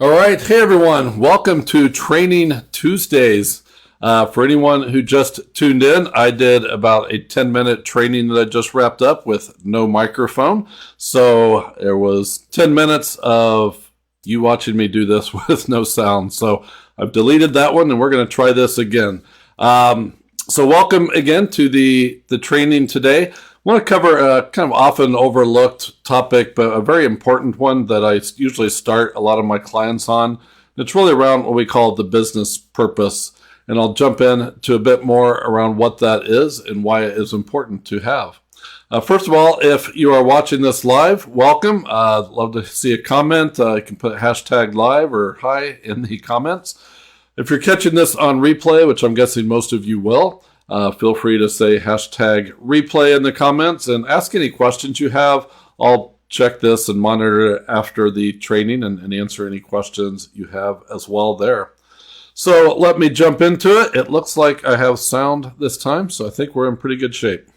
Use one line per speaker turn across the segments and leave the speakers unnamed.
All right. Hey, everyone. Welcome to Training Tuesdays. For anyone who just tuned in, I did about a 10-minute training that I just wrapped up with no microphone. So there was 10 minutes of you watching me do this with no sound. So I've deleted that one, and we're going to try this again. So welcome again to the training today. I want to cover a kind of often overlooked topic, but a very important one that I usually start a lot of my clients on. It's really around what we call the business purpose. And I'll jump in to a bit more around what that is and why it is important to have. First of all, if you are watching this live, welcome. Love to see a comment. You can put hashtag live or hi in the comments. If you're catching this on replay, which I'm guessing most of you will, feel free to say hashtag replay in the comments and ask any questions you have. I'll check this and monitor it after the training and answer any questions you have as well there. So let me jump into it. It looks like I have sound this time, so I think we're in pretty good shape.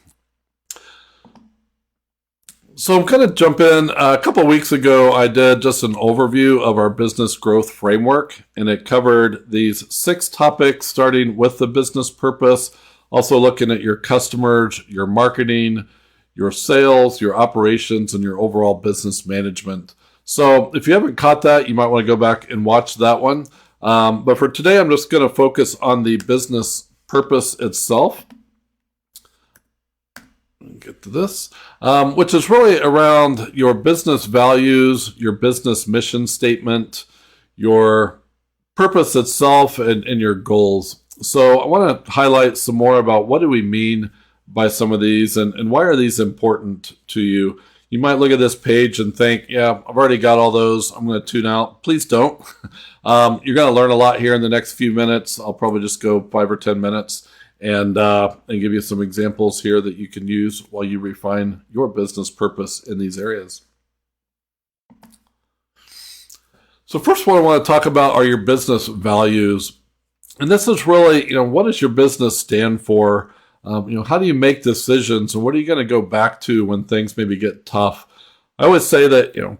So I'm going to jump in. A couple of weeks ago, I did just an overview of our business growth framework, and it covered these 6 topics, starting with the business purpose, also looking at your customers, your marketing, your sales, your operations, and your overall business management. So if you haven't caught that, you might want to go back and watch that one. But for today, I'm just going to focus on the business purpose itself. Get to this, which is really around your business values, your business mission statement, your purpose itself, and your goals. So I want to highlight some more about what do we mean by some of these and why are these important to you. You might look at this page and think, yeah, I've already got all those. I'm going to tune out. Please don't. You're going to learn a lot here in the next few minutes. I'll probably just go 5 or 10 minutes and give you some examples here that you can use while you refine your business purpose in these areas. So first what I want to talk about are your business values. And this is really, what does your business stand for? How do you make decisions, and what are you going to go back to when things maybe get tough? I always say that, you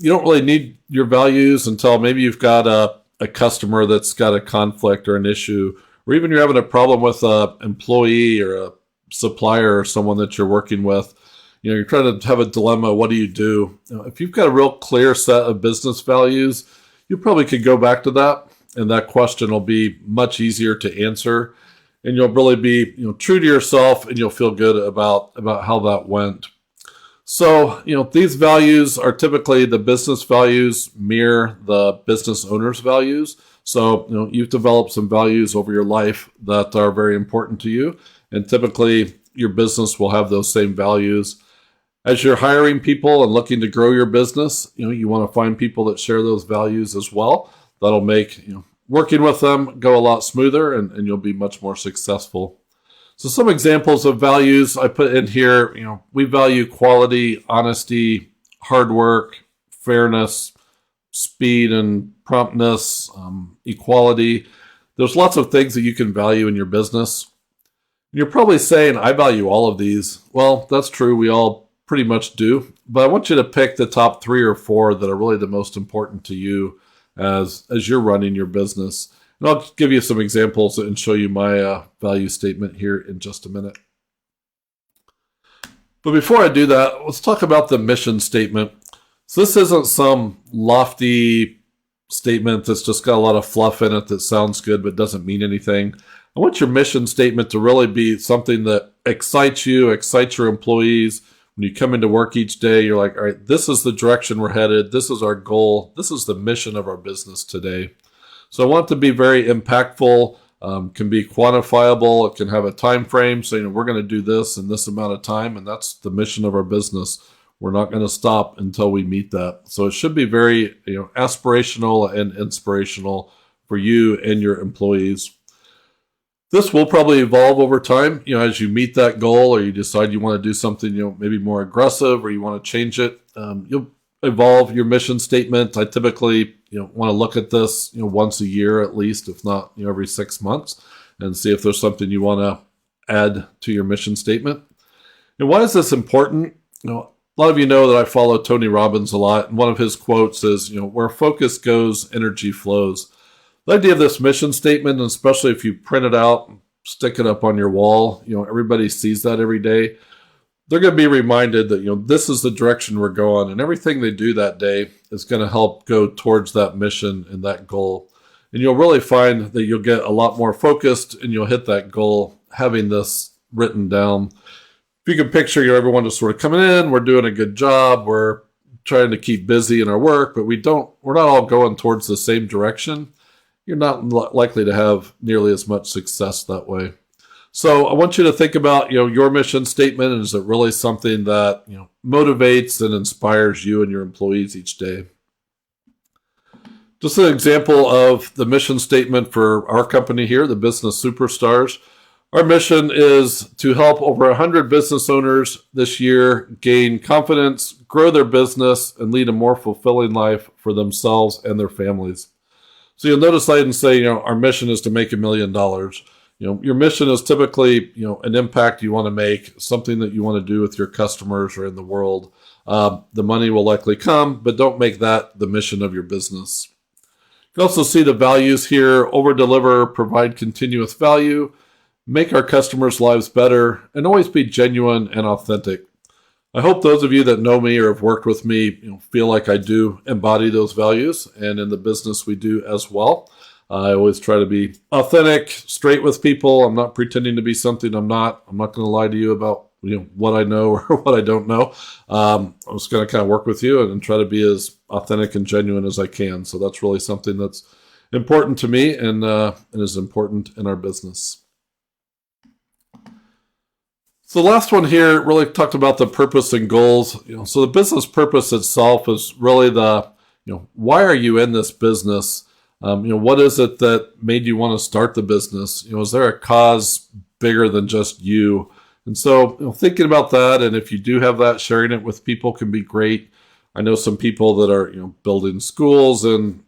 don't really need your values until maybe you've got a customer that's got a conflict or an issue, or even you're having a problem with an employee or a supplier or someone that you're working with. You're trying to have a dilemma. What do you do? If you've got a real clear set of business values, you probably could go back to that, and that question will be much easier to answer. And you'll really be true to yourself, and you'll feel good about how that went. So, these values are typically the business values mirror the business owner's values. So, you've developed some values over your life that are very important to you. And typically, your business will have those same values. As you're hiring people and looking to grow your business, you want to find people that share those values as well. That'll make, working with them go a lot smoother, and you'll be much more successful. So some examples of values I put in here, we value quality, honesty, hard work, fairness, speed and promptness, equality. There's lots of things that you can value in your business. You're probably saying, I value all of these. Well, that's true. We all pretty much do. But I want you to pick the top 3 or 4 that are really the most important to you as you're running your business. And I'll give you some examples and show you my value statement here in just a minute. But before I do that, let's talk about the mission statement. So this isn't some lofty statement that's just got a lot of fluff in it that sounds good but doesn't mean anything. I want your mission statement to really be something that excites you, excites your employees. When you come into work each day, you're like, all right, this is the direction we're headed. This is our goal. This is the mission of our business today. So I want it to be very impactful, can be quantifiable. It can have a time frame. So, we're going to do this in this amount of time, and that's the mission of our business. We're not going to stop until we meet that. So it should be very, aspirational and inspirational for you and your employees. This will probably evolve over time, as you meet that goal or you decide you want to do something, maybe more aggressive or you want to change it. You'll evolve your mission statement. I typically, want to look at this, once a year at least, if not, every 6 months, and see if there's something you want to add to your mission statement. And why is this important? a lot of you know that I follow Tony Robbins a lot, and one of his quotes is, where focus goes, energy flows. The idea of this mission statement, and especially if you print it out, stick it up on your wall, everybody sees that every day. They're going to be reminded that, this is the direction we're going, and everything they do that day is going to help go towards that mission and that goal. And you'll really find that you'll get a lot more focused and you'll hit that goal having this written down. If you can picture, everyone just sort of coming in, we're doing a good job, we're trying to keep busy in our work, but we're not all going towards the same direction. You're not likely to have nearly as much success that way. So I want you to think about, your mission statement, and is it really something that, motivates and inspires you and your employees each day? Just an example of the mission statement for our company here, the Business Superstars. Our mission is to help over 100 business owners this year gain confidence, grow their business, and lead a more fulfilling life for themselves and their families. So you'll notice I didn't say, our mission is to make $1 million. Your mission is typically, an impact you want to make, something that you want to do with your customers or in the world. The money will likely come, but don't make that the mission of your business. You can also see the values here: over-deliver, provide continuous value, make our customers' lives better, and always be genuine and authentic. I hope those of you that know me or have worked with me, feel like I do embody those values, and in the business we do as well. I always try to be authentic, straight with people. I'm not pretending to be something I'm not. I'm not going to lie to you about what I know or what I don't know. I'm just going to kind of work with you and try to be as authentic and genuine as I can. So that's really something that's important to me and is important in our business. So the last one here really talked about the purpose and goals. So the business purpose itself is really the, why are you in this business? What is it that made you want to start the business? Is there a cause bigger than just you? And so, thinking about that, and if you do have that, sharing it with people can be great. I know some people that are, building schools in,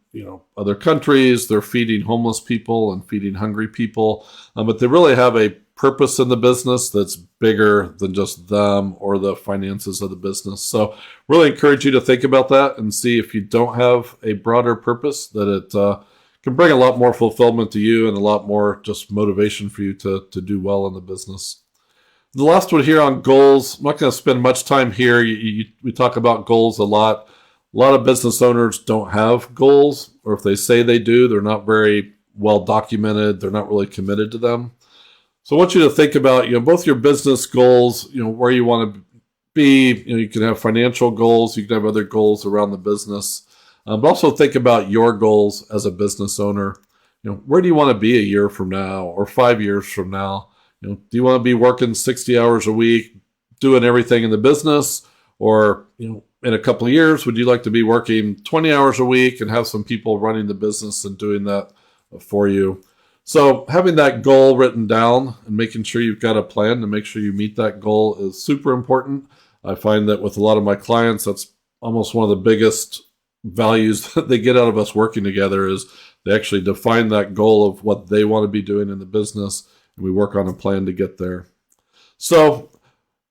other countries. They're feeding homeless people and feeding hungry people, but they really have a purpose in the business that's bigger than just them or the finances of the business. So really encourage you to think about that and see if you don't have a broader purpose, that it can bring a lot more fulfillment to you and a lot more just motivation for you to do well in the business. The last one here on goals, I'm not going to spend much time here. We talk about goals a lot. A lot of business owners don't have goals, or if they say they do, they're not very well documented. They're not really committed to them. So I want you to think about, both your business goals, where you want to be. You can have financial goals. You can have other goals around the business. But also think about your goals as a business owner. Where do you want to be a year from now or 5 years from now? Do you want to be working 60 hours a week, doing everything in the business? Or, in a couple of years, would you like to be working 20 hours a week and have some people running the business and doing that for you? So having that goal written down and making sure you've got a plan to make sure you meet that goal is super important. I find that with a lot of my clients, that's almost one of the biggest values that they get out of us working together, is they actually define that goal of what they want to be doing in the business, and we work on a plan to get there. So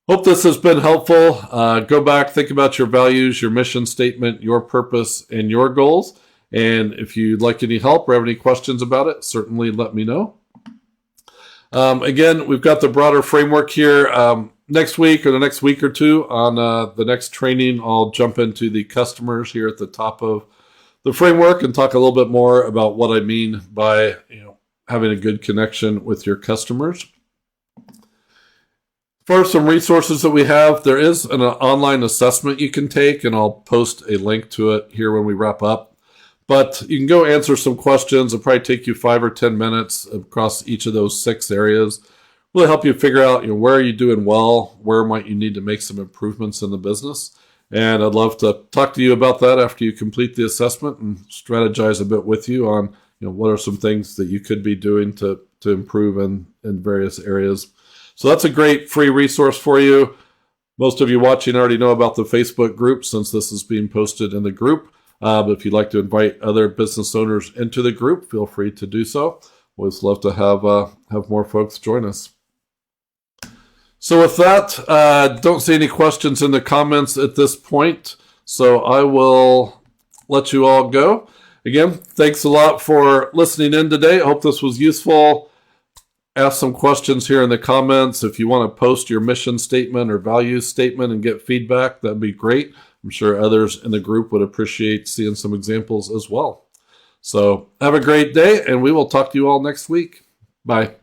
hope this has been helpful. Go back, think about your values, your mission statement, your purpose, and your goals. And if you'd like any help or have any questions about it, certainly let me know. Again, we've got the broader framework here. Next week or the next week or two on the next training, I'll jump into the customers here at the top of the framework and talk a little bit more about what I mean by having a good connection with your customers. For some resources that we have, there is an online assessment you can take, and I'll post a link to it here when we wrap up. But you can go answer some questions. It'll probably take you 5 or 10 minutes across each of those 6 areas. Really help you figure out, where are you doing well, where might you need to make some improvements in the business. And I'd love to talk to you about that after you complete the assessment and strategize a bit with you on, what are some things that you could be doing to improve in various areas. So that's a great free resource for you. Most of you watching already know about the Facebook group, since this is being posted in the group. But if you'd like to invite other business owners into the group, feel free to do so. Always love to have more folks join us. So with that, don't see any questions in the comments at this point. So I will let you all go. Again, thanks a lot for listening in today. I hope this was useful. Ask some questions here in the comments. If you want to post your mission statement or values statement and get feedback, that'd be great. I'm sure others in the group would appreciate seeing some examples as well. So have a great day, and we will talk to you all next week. Bye.